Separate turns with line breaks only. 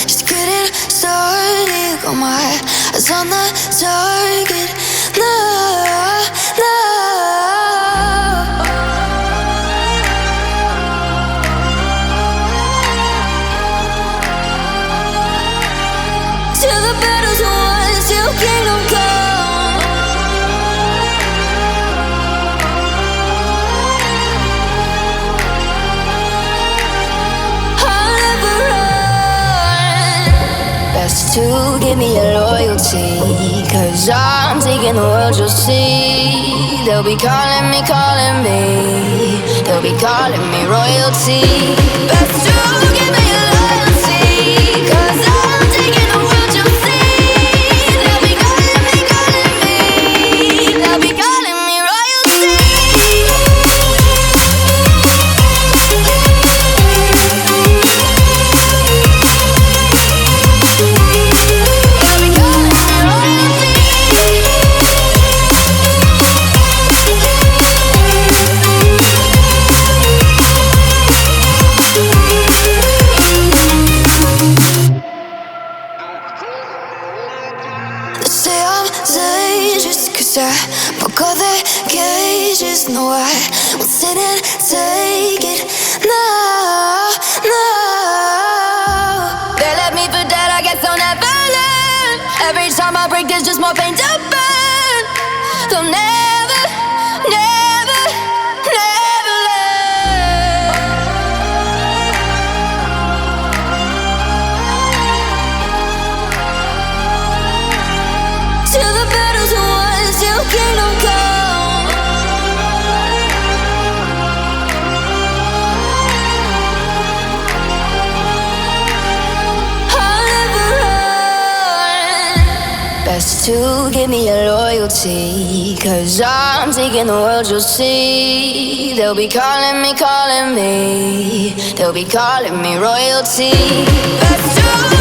just getting started. Got my eyes on the target. No, no. Till the battle's won, till kingdom come. I'll never run. Best to give me your loyalty, 'cause I'm taking the world, you'll see. They'll be calling me, they'll be calling me royalty. Best to give me your loyalty, 'cause I'm taking the world, you'll see. They'll be calling me, they'll be calling me royalty. Say I'm dangerous, 'cause I broke all the cages. No, I won't sit and take it. No, no. They left me for dead, I guess I'll never learn. Every time I break, there's just more pain to burn. They'll never, never, never learn. Till the battle's won, till kingdom come. I'll never run. Best to give me your loyalty, 'cause I'm taking the world, you'll see. They'll be calling me, they'll be calling me royalty. Best to